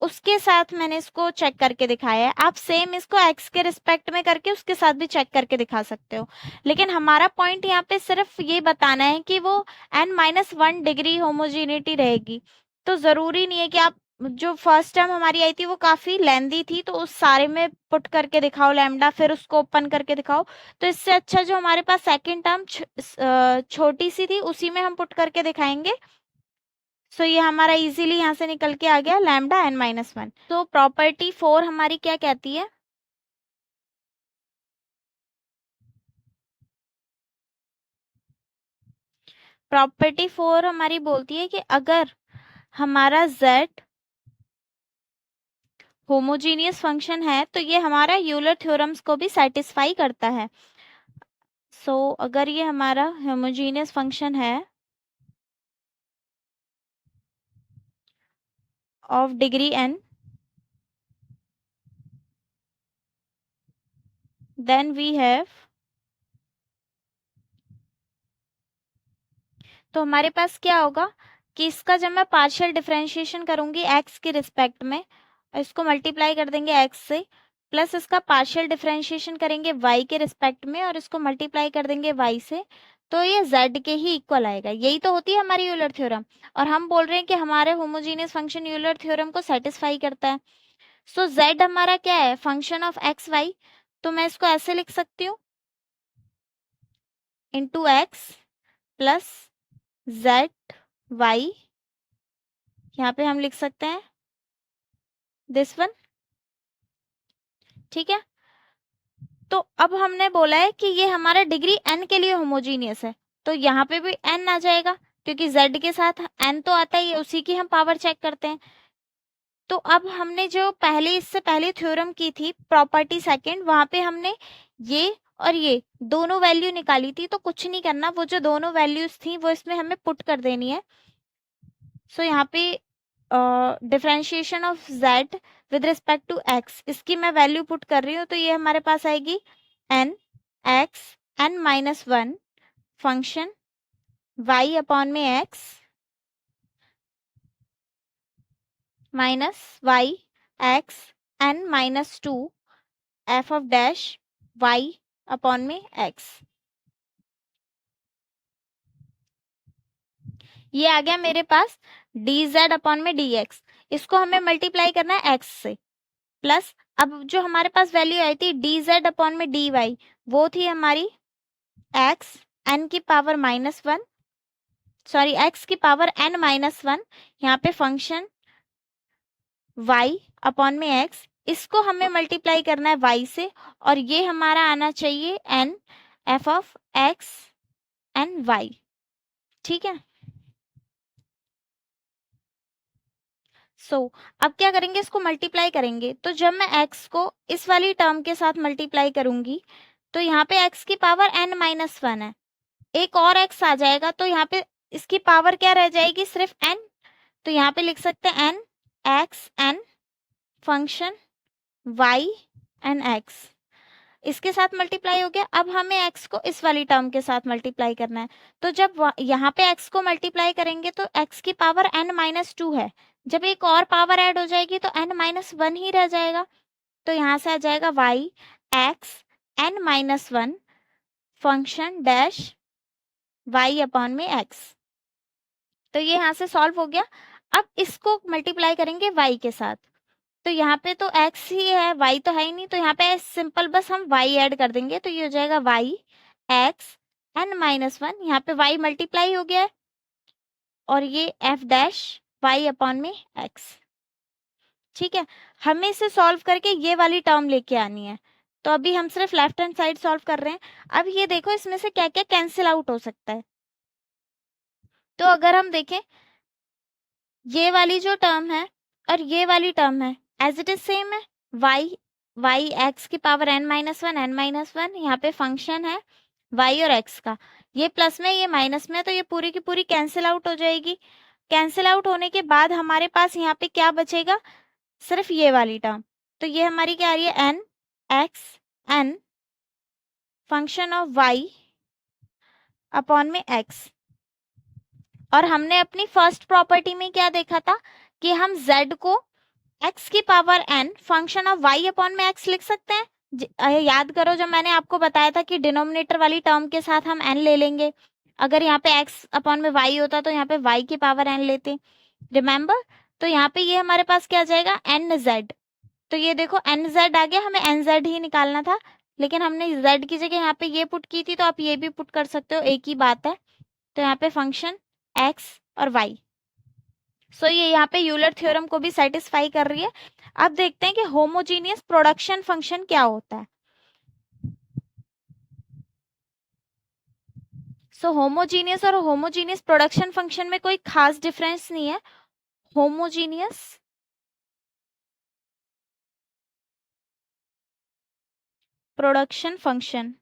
Speaker 2: उसके साथ मैंने इसको चेक करके दिखाया है। आप सेम इसको x के रिस्पेक्ट में करके उसके साथ भी चेक करके दिखा सकते हो, लेकिन हमारा पॉइंट यहाँ पे सिर्फ ये बताना है कि वो n-1 डिग्री होमोजीनिटी रहेगी। तो जरूरी नहीं है कि आप, जो फर्स्ट टर्म हमारी आई थी वो काफी लेंदी थी, तो उस सारे में पुट करके दिखाओ लैम्डा, फिर उसको ओपन करके दिखाओ। तो इससे अच्छा जो हमारे पास सेकेंड टर्म छोटी सी थी, उसी में हम पुट करके दिखाएंगे। सो ये हमारा इजीली यहाँ से निकल के आ गया लैम्डा n-1। तो प्रॉपर्टी 4 हमारी क्या कहती है, प्रॉपर्टी 4 हमारी बोलती है कि अगर हमारा z होमोजीनियस फंक्शन है, तो ये हमारा यूलर थ्योरम्स को भी सेटिस्फाई करता है। सो अगर ये हमारा होमोजीनियस फंक्शन है of degree n, then we have, तो हमारे पास क्या होगा कि इसका जब मैं पार्शियल डिफरेंशिएशन करूंगी x के रिस्पेक्ट में, इसको मल्टीप्लाई कर देंगे x से, प्लस इसका पार्शियल डिफरेंशिएशन करेंगे y के रिस्पेक्ट में और इसको मल्टीप्लाई कर देंगे y से, तो ये z के ही इक्वल आएगा। यही तो होती है हमारी यूलर थ्योरम, और हम बोल रहे हैं कि हमारे होमोजीनियस फंक्शन यूलर थ्योरम को सेटिस्फाई करता है। सो z हमारा क्या है, फंक्शन ऑफ एक्स वाई। तो मैं इसको ऐसे लिख सकती हूँ, into x plus z y, यहाँ पे हम लिख सकते हैं दिस वन, ठीक है। तो अब हमने बोला है कि ये हमारा डिग्री n के लिए होमोजीनियस है, तो यहाँ पे भी n आ जाएगा, क्योंकि z के साथ n तो आता ही है, उसी की हम पावर चेक करते हैं। तो अब हमने जो पहले, इससे पहले थ्योरम की थी प्रॉपर्टी सेकंड, वहां पे हमने ये और ये दोनों वैल्यू निकाली थी, तो कुछ नहीं करना, वो जो दोनों वैल्यूज थी वो इसमें हमें पुट कर देनी है। सो यहाँ पे differentiation of z with respect to x, इसकी मैं वैल्यू पुट कर रही हूँ, तो ये हमारे पास आएगी n x n-1 function y upon में x minus y x n-2 f of dash y upon में x। ये आ गया मेरे पास dz अपॉन में dx, इसको हमें मल्टीप्लाई करना है x से, प्लस अब जो हमारे पास वैल्यू आई थी dz अपॉन में dy, वो थी हमारी x n की पावर -1, सॉरी x की पावर n-1, यहाँ पे फंक्शन y अपॉन में x, इसको हमें मल्टीप्लाई करना है y से, और ये हमारा आना चाहिए n f of x n y। ठीक है, अब क्या करेंगे, इसको मल्टीप्लाई करेंगे, तो जब मैं x को इस वाली टर्म के साथ मल्टीप्लाई करूंगी तो यहाँ पे x की पावर n-1 है, एक और x आ जाएगा, तो यहाँ पे इसकी पावर क्या रह जाएगी, सिर्फ n, तो यहाँ पे लिख सकते हैं n x n function y n x, इसके साथ मल्टीप्लाई हो गया। अब हमें x को इस वाली टर्म के साथ मल्टीप्लाई करना है, तो जब यहाँ पे x को मल्टीप्लाई करेंगे तो x की पावर n-2 है, जब एक और पावर ऐड हो जाएगी तो n-1 ही रह जाएगा, तो यहाँ से आ जाएगा y x n-1 function dash y upon में x, तो ये यहाँ से सॉल्व हो गया। अब इसको मल्टीप्लाई करेंगे y के साथ, तो यहाँ पे तो x ही है, y तो है ही नहीं, तो यहाँ पे सिंपल बस हम y ऐड कर देंगे, तो ये हो जाएगा y x n-1, यहाँ पे y मल्टीप्लाई हो गया है, और ये f डैश y अपॉन में x। ठीक है, हमें इसे सॉल्व करके ये वाली टर्म लेके आनी है, तो अभी हम सिर्फ लेफ्ट हैंड साइड सॉल्व कर रहे हैं। अब ये देखो इसमें से क्या क्या कैंसिल आउट हो सकता है, तो अगर हम देखें ये वाली जो टर्म है और ये वाली टर्म है एज इट इज सेम है, y x की पावर n-1 यहाँ पे फंक्शन है y और x का, ये प्लस में ये माइनस में, तो ये पूरी की पूरी कैंसिल आउट हो जाएगी। कैंसिल आउट होने के बाद हमारे पास यहाँ पे क्या बचेगा, सिर्फ ये वाली टर्म, तो ये हमारी क्या आ रही है n x n function of y upon में x। और हमने अपनी फर्स्ट प्रॉपर्टी में क्या देखा था कि हम z को x की power n function of y upon में x लिख सकते हैं। याद करो जब मैंने आपको बताया था कि डिनोमिनेटर वाली टर्म के साथ हम n ले लेंगे, अगर यहाँ पे x अपॉन में y होता तो यहाँ पे y की पावर n लेते, रिमेम्बर। तो यहाँ पे ये हमारे पास क्या आ जाएगा nz, तो ये देखो nz आ गया, हमें nz ही निकालना था, लेकिन हमने z की जगह यहाँ पे ये पुट की थी, तो आप ये भी पुट कर सकते हो, एक ही बात है। तो यहाँ पे फंक्शन x और y, सो ये यहाँ पे यूलर थ्योरम को भी सेटिस्फाई कर रही है। अब देखते हैं कि होमोजीनियस प्रोडक्शन फंक्शन क्या होता है। सो होमोजीनियस और होमोजीनियस प्रोडक्शन फंक्शन में कोई खास डिफरेंस नहीं है। होमोजीनियस प्रोडक्शन फंक्शन,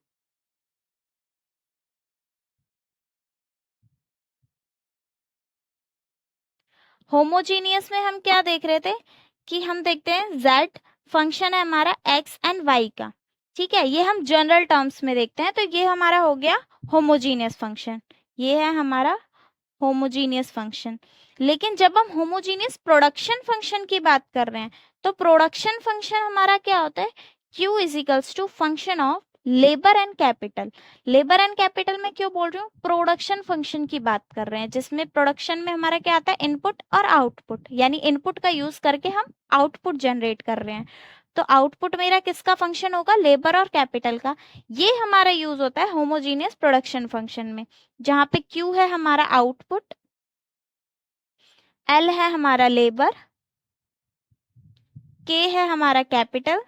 Speaker 2: होमोजीनियस में हम क्या देख रहे थे कि हम देखते हैं z फंक्शन है हमारा x एंड y का, ठीक है, ये हम जनरल टर्म्स में देखते हैं, तो ये हमारा हो गया होमोजीनियस फंक्शन, ये है हमारा होमोजीनियस फंक्शन। लेकिन जब हम होमोजीनियस प्रोडक्शन फंक्शन की बात कर रहे हैं, तो प्रोडक्शन फंक्शन हमारा क्या होता है, Q is equals to function of labour and capital. Labour and capital में क्यों बोल रही हूँ, प्रोडक्शन फंक्शन की बात कर रहे हैं, जिसमें प्रोडक्शन में हमारा क्या आता है, इनपुट और आउटपुट, यानी इनपुट का यूज करके हम आउटपुट जनरेट कर रहे हैं, तो आउटपुट मेरा किसका फंक्शन होगा, लेबर और कैपिटल का। ये हमारा यूज होता है होमोजीनियस प्रोडक्शन फंक्शन में, जहां पे Q है हमारा आउटपुट, L है हमारा लेबर, K है हमारा कैपिटल,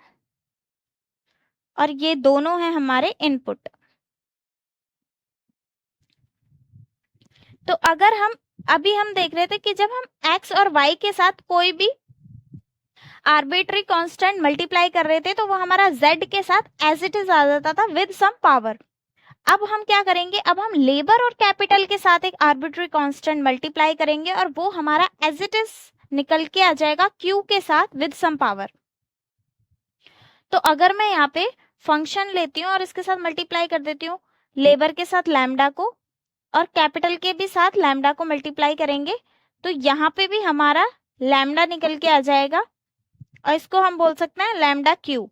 Speaker 2: और ये दोनों हैं हमारे इनपुट। तो अगर हम अभी हम देख रहे थे कि जब हम x और y के साथ कोई भी आर्बिट्री कांस्टेंट मल्टीप्लाई कर रहे थे तो वो हमारा z के साथ एज इट इज आ जाता था विद सम पावर। अब हम क्या करेंगे, अब हम लेबर और कैपिटल के साथ एक आर्बिट्री कांस्टेंट मल्टीप्लाई करेंगे और वो हमारा एज इट इज निकल के आ जाएगा q के साथ विद सम पावर। तो अगर मैं यहाँ पे फंक्शन लेती हूँ और इसके साथ मल्टीप्लाई कर देती हूँ, लेबर के साथ लैम्डा को और कैपिटल के भी साथ लैम्डा को मल्टीप्लाई करेंगे, तो यहाँ पे भी हमारा लैम्डा निकल के आ जाएगा और इसको हम बोल सकते हैं लैम्डा क्यू,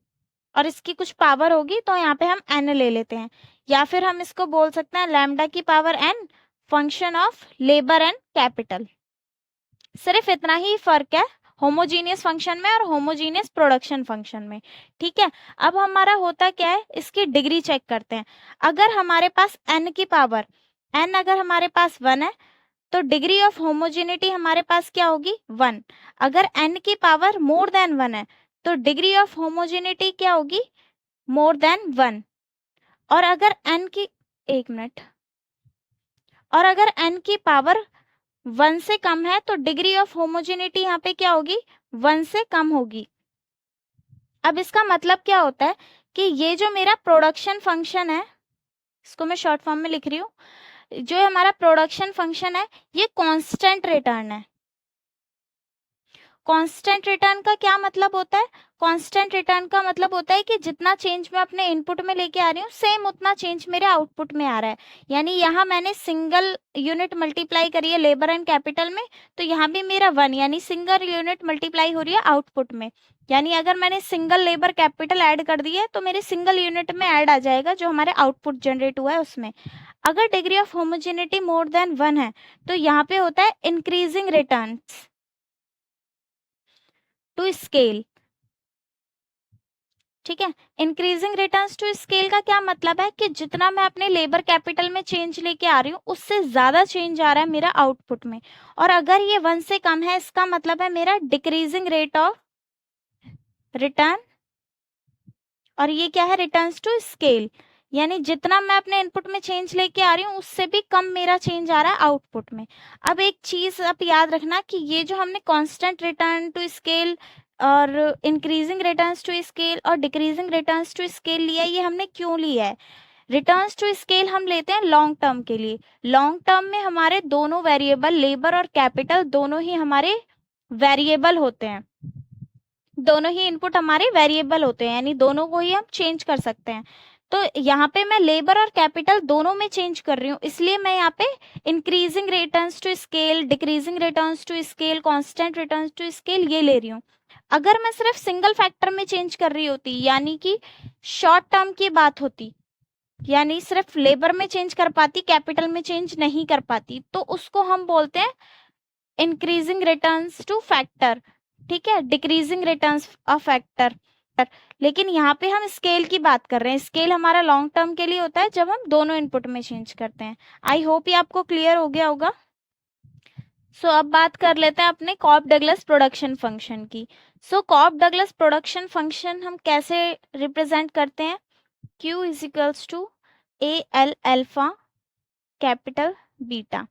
Speaker 2: और इसकी कुछ पावर होगी तो यहाँ पे हम n ले लेते हैं, या फिर हम इसको बोल सकते हैं लैम्डा की power n function of labour and capital. सिर्फ इतना ही फर्क है होमोजीनियस फंक्शन में और होमोजीनियस प्रोडक्शन फंक्शन में। ठीक है, अब हमारा होता क्या है, इसकी डिग्री चेक करते हैं। अगर हमारे पास n की पावर n अगर हमारे पास 1 है तो डिग्री ऑफ होमोजेनिटी हमारे पास क्या होगी 1। अगर n की पावर मोर देन 1 है तो डिग्री ऑफ होमोजेनिटी क्या होगी मोर देन 1। और अगर n की और अगर n की पावर 1 से कम है तो डिग्री ऑफ होमोजेनिटी यहाँ पे क्या होगी 1 से कम होगी। अब इसका मतलब क्या होता है कि ये जो मेरा प्रोडक्शन फंक्शन है, इसको मैं शॉर्ट फॉर्म में लिख रही हूँ, जो हमारा प्रोडक्शन फंक्शन है ये कांस्टेंट रिटर्न है। कांस्टेंट रिटर्न का क्या मतलब होता है, कांस्टेंट रिटर्न का मतलब होता है कि जितना चेंज मैं अपने इनपुट में लेके आ रही हूँ सेम उतना चेंज मेरे आउटपुट में आ रहा है। यानी यहाँ मैंने सिंगल यूनिट मल्टीप्लाई करी है लेबर एंड कैपिटल में, तो यहाँ भी मेरा 1 यानी सिंगल यूनिट मल्टीप्लाई हो रही है आउटपुट में। यानी अगर मैंने सिंगल लेबर कैपिटल ऐड कर दी है तो मेरे सिंगल यूनिट में ऐड आ जाएगा जो हमारे आउटपुट जनरेट हुआ है उसमें। अगर degree of homogeneity more than 1 है तो यहाँ पे होता है इंक्रीजिंग रिटर्न्स टू स्केल। ठीक है, इंक्रीजिंग रिटर्न्स टू स्केल का क्या मतलब है कि जितना मैं अपने लेबर कैपिटल में चेंज लेके आ रही हूँ उससे ज्यादा चेंज आ रहा है मेरा आउटपुट में। और अगर ये 1 से कम है इसका मतलब है मेरा डिक्रीजिंग रेट ऑफ रिटर्न, और ये क्या है रिटर्न्स टू स्केल, यानी जितना मैं अपने इनपुट में चेंज लेके आ रही हूँ उससे भी कम मेरा चेंज आ रहा है आउटपुट में। अब एक चीज आप याद रखना कि ये जो हमने कांस्टेंट रिटर्न टू स्केल और इंक्रीजिंग रिटर्न्स टू स्केल और डिक्रीजिंग रिटर्न्स टू स्केल लिया है, ये हमने क्यों लिया है। रिटर्न्स टू स्केल हम लेते हैं लॉन्ग टर्म के लिए। लॉन्ग टर्म में हमारे दोनों वेरिएबल लेबर और कैपिटल दोनों ही हमारे वेरिएबल होते हैं, दोनों ही इनपुट हमारे वेरिएबल होते हैं, यानी दोनों को ही हम चेंज कर सकते हैं। तो यहाँ पे मैं लेबर और कैपिटल दोनों में चेंज कर रही हूँ, इसलिए मैं यहाँ पे increasing returns to scale, decreasing returns to scale, constant returns to scale ये ले रही हूँ। अगर मैं सिर्फ सिंगल फैक्टर में चेंज कर रही होती, यानी कि शॉर्ट टर्म की बात होती, यानी सिर्फ लेबर में चेंज कर पाती कैपिटल में चेंज नहीं कर पाती, तो उसको हम बोलते हैं इंक्रीजिंग रिटर्न्स टू फैक्टर। ठीक है, डिक्रीजिंग रिटर्न्स ऑफ फैक्टर। लेकिन यहाँ पे हम स्केल की बात कर रहे हैं, स्केल हमारा लॉन्ग टर्म के लिए होता है जब हम दोनों इनपुट में चेंज करते हैं। आई होप ये आपको क्लियर हो गया होगा। सो अब बात कर लेते हैं अपने कॉप डगलस प्रोडक्शन फंक्शन की। So Cobb Douglas production function हम कैसे रिप्रेजेंट करते हैं, Q is equals to A L alpha capital beta.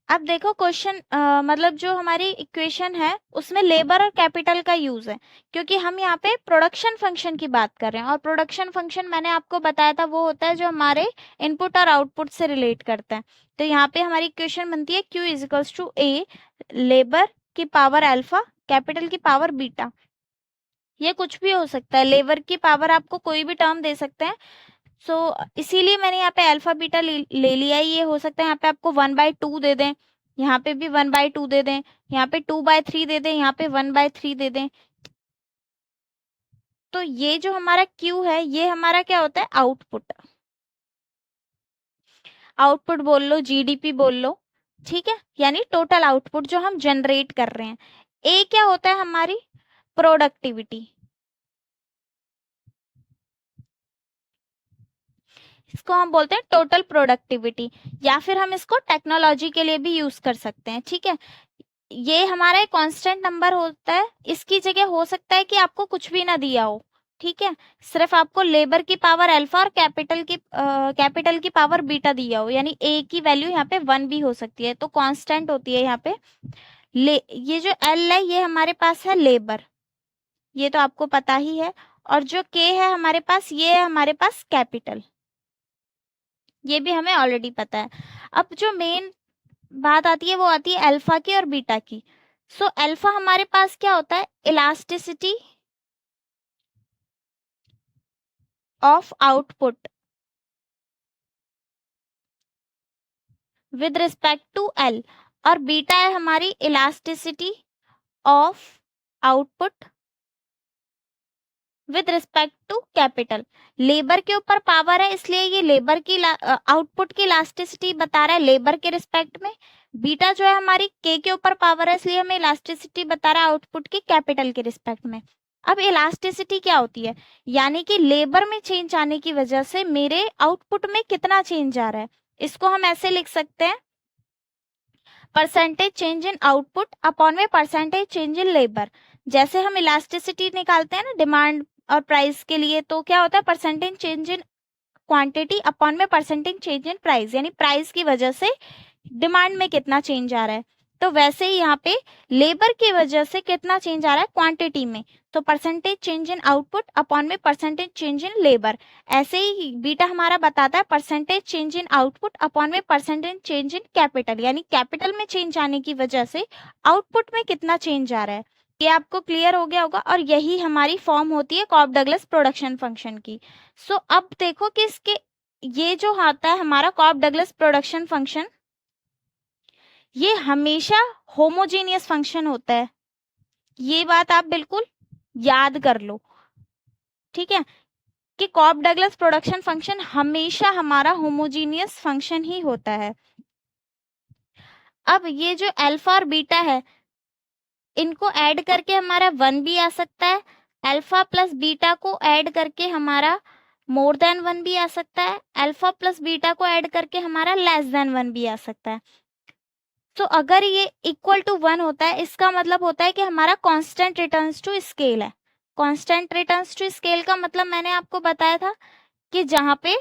Speaker 2: अब देखो क्वेश्चन मतलब जो हमारी इक्वेशन है उसमें लेबर और कैपिटल का यूज है, क्योंकि हम यहाँ पे प्रोडक्शन फंक्शन की बात कर रहे हैं और प्रोडक्शन फंक्शन मैंने आपको बताया था वो होता है जो हमारे इनपुट और आउटपुट से रिलेट करता है। तो यहाँ पे हमारी इक्वेशन बनती है Q is equals to A labour की पावर अल्फा कैपिटल की पावर बीटा। ये कुछ भी हो सकता है, लेबर की पावर आपको कोई भी टर्म दे सकते हैं। इसीलिए मैंने यहाँ पे अल्फा बीटा ले लिया है। ये हो सकता है यहाँ पे आपको 1/2 दे दें, यहाँ पे भी 1/2 दे दें, यहाँ पे 2/3 दे दें, यहाँ पे 1/3 दे दें। तो ये जो हमारा Q है ये हमारा क्या होता है आउटपुट, आउटपुट बोल लो, जीडीपी बोल लो। ठीक है, यानी टोटल आउटपुट जो हम जनरेट कर रहे हैं। ए क्या होता है हमारी प्रोडक्टिविटी, इसको हम बोलते हैं टोटल प्रोडक्टिविटी, या फिर हम इसको टेक्नोलॉजी के लिए भी यूज कर सकते हैं। ठीक है, ये हमारा एक कांस्टेंट नंबर होता है, इसकी जगह हो सकता है कि आपको कुछ भी ना दिया हो। ठीक है, सिर्फ आपको लेबर की पावर अल्फा और कैपिटल की पावर बीटा दिया हो, यानी ए की वैल्यू यहाँ पे 1 भी हो सकती है, तो कांस्टेंट होती है यहाँ पे। ये जो एल है ये हमारे पास है लेबर, ये तो आपको पता ही है। और जो k है हमारे पास, ये है हमारे पास कैपिटल, ये भी हमें ऑलरेडी पता है। अब जो मेन बात आती है वो आती है अल्फा की और बीटा की। सो अल्फा हमारे पास क्या होता है, elasticity of output with respect to L, और बीटा है हमारी elasticity of output with respect to capital. Labour के ऊपर पावर है, इसलिए ये लेबर की आउटपुट की इलास्टिसिटी बता रहा है लेबर के रिस्पेक्ट में। बीटा जो है हमारी के ऊपर पावर है, इसलिए हमें इलास्टिसिटी बता रहा है आउटपुट की कैपिटल के रिस्पेक्ट में। अब इलास्टिसिटी क्या होती है, यानी कि लेबर में चेंज आने की वजह से मेरे आउटपुट में कितना चेंज आ रहा है। इसको हम ऐसे लिख सकते हैं, percentage change in output upon में परसेंटेज चेंज इन लेबर। जैसे हम इलास्टिसिटी निकालते हैं ना डिमांड और प्राइस के लिए, तो क्या होता है, percentage change in quantity upon में परसेंटेज चेंज इन प्राइस, यानी प्राइस की वजह से डिमांड में कितना चेंज आ रहा है। तो वैसे ही यहाँ पे लेबर की वजह से कितना चेंज आ रहा है क्वांटिटी में, तो percentage change in output upon में परसेंटेज चेंज इन लेबर। ऐसे ही बीटा हमारा बताता है percentage change in output upon में परसेंटेज चेंज इन कैपिटल, यानी कैपिटल में चेंज आने की वजह से आउटपुट में कितना चेंज आ रहा है। ये आपको क्लियर हो गया होगा, और यही हमारी फॉर्म होती है कॉप डगलस प्रोडक्शन फंक्शन की। सो अब देखो कि इसके ये जो आता है हमारा कॉप डगलस प्रोडक्शन फंक्शन, ये हमेशा होमोजीनियस फंक्शन होता है। ये बात आप बिल्कुल याद कर लो, ठीक है, कि कॉप डगलस प्रोडक्शन फंक्शन हमेशा हमारा होमोजीनियस फंक्शन ही होता है। अब ये जो अल्फा और बीटा है, इनको ऐड करके हमारा 1 भी आ सकता है, अल्फा प्लस बीटा को ऐड करके हमारा मोर देन 1 भी आ सकता है, अल्फा प्लस बीटा को ऐड करके हमारा लेस देन 1 भी आ सकता है। तो अगर ये इक्वल टू 1 होता है, इसका मतलब होता है कि हमारा कांस्टेंट रिटर्न्स टू स्केल है। कांस्टेंट रिटर्न्स टू स्केल का मतलब मैंने आपको बताया था कि जहाँ पे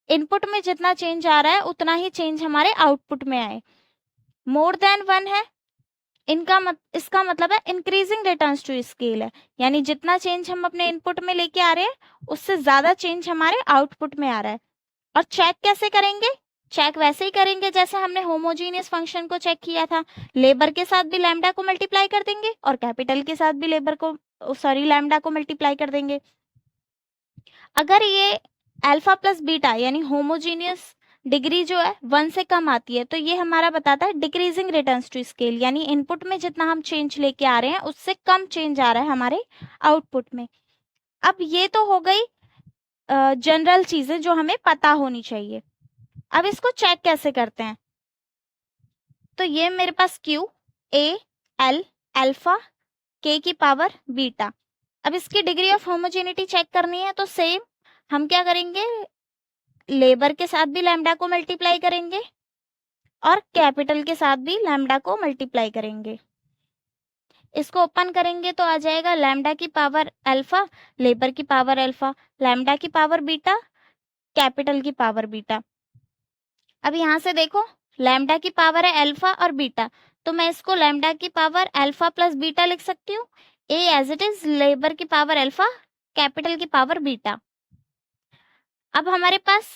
Speaker 2: इनपुट में जितना चेंज आ रहा है उतना ही चेंज हमारे आउटपुट में आए। मोर देन 1 है, इसका मतलब है इंक्रीजिंग रिटर्न्स टू स्केल है, यानी जितना चेंज हम अपने इनपुट में लेके आ रहे हैं उससे ज्यादा चेंज हमारे आउटपुट में आ रहा है। और चेक कैसे करेंगे, चेक वैसे ही करेंगे जैसे हमने होमोजीनियस फंक्शन को चेक किया था। लेबर के साथ भी लैम्डा को मल्टीप्लाई कर देंगे और कैपिटल के साथ भी लैम्डा को मल्टीप्लाई कर देंगे। अगर ये अल्फा प्लस बीटा यानी होमोजीनियस डिग्री जो है 1 से कम आती है, तो ये हमारा बताता है डिक्रीजिंग रिटर्न्स टू स्केल, यानी इनपुट में जितना हम चेंज लेके आ रहे हैं उससे कम चेंज आ रहा है हमारे आउटपुट में। अब ये तो हो गई जनरल चीजें जो हमें पता होनी चाहिए। अब इसको चेक कैसे करते हैं, तो ये मेरे पास Q A L alpha K की पावर बीटा। अब इसकी डिग्री ऑफ होमोजेनिटी चेक करनी है, तो सेम हम क्या करेंगे, लेबर के साथ भी लैम्डा को मल्टीप्लाई करेंगे और कैपिटल के साथ भी लैम्डा को मल्टीप्लाई करेंगे। इसको ओपन करेंगे तो आ जाएगा लैम्डा की पावर अल्फा, लेबर की पावर अल्फा, लैम्डा की पावर बीटा, कैपिटल की पावर बीटा। अब यहाँ से देखो लैम्डा की पावर है अल्फा और बीटा, तो मैं इसको लैम्डा की पावर अल्फा प्लस बीटा लिख सकती हूँ। ए एज इट इज, लेबर की पावर अल्फा, कैपिटल की पावर बीटा। अब हमारे पास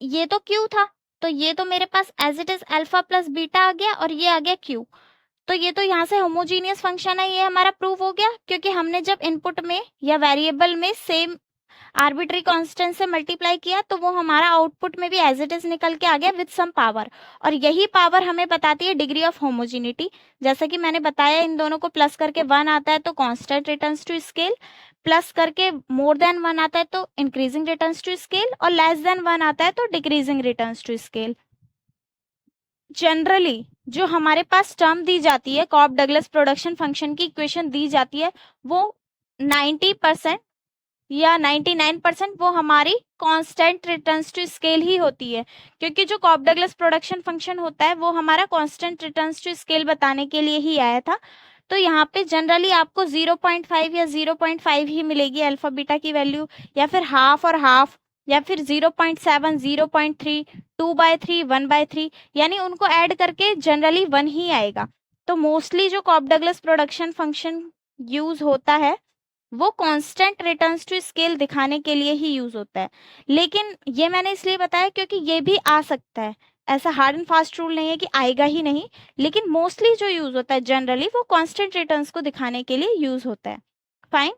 Speaker 2: ये तो क्यू था, तो ये तो मेरे पास as it is alpha plus beta आ गया और ये आ गया क्यू। तो ये तो यहाँ से होमोजीनियस फंक्शन है, ये हमारा प्रूव हो गया, क्योंकि हमने जब इनपुट में या वेरिएबल में सेम आर्बिट्री कांस्टेंट से मल्टीप्लाई किया तो वो हमारा आउटपुट में भी एज इट इज निकल के आ गया विद सम पावर, और यही पावर हमें बताती है डिग्री ऑफ होमोजिनिटी। जैसा कि मैंने बताया इन दोनों को प्लस करके 1 आता है तो constant returns to scale, plus करके मोर देन 1 आता है तो इंक्रीजिंग रिटर्न्स टू स्केल, और लेस देन 1 आता है तो decreasing returns to scale. Generally जो हमारे पास टर्म दी जाती है, कॉप डगलस प्रोडक्शन फंक्शन की इक्वेशन दी जाती है, वो 90% या 99% वो हमारी कांस्टेंट रिटर्न्स टू स्केल ही होती है, क्योंकि जो कॉप डगलस प्रोडक्शन फंक्शन होता है वो हमारा कांस्टेंट रिटर्न्स टू स्केल बताने के लिए ही आया था। तो यहाँ पे जनरली आपको 0.5 या 0.5 ही मिलेगी अल्फा बीटा की वैल्यू, या फिर हाफ और हाफ, या फिर 0.7, 0.3, 2/3, 1/3, यानी उनको ऐड करके जनरली 1 ही आएगा। तो मोस्टली जो Cobb Douglas production function use होता है वो कांस्टेंट रिटर्न्स टू स्केल दिखाने के लिए ही यूज होता है। लेकिन ये मैंने इसलिए बताया क्योंकि ये भी आ सकता है, ऐसा हार्ड एंड फास्ट रूल नहीं है कि आएगा ही नहीं, लेकिन मोस्टली जो यूज होता है जनरली वो कांस्टेंट रिटर्न्स को दिखाने के लिए यूज होता है। फाइन।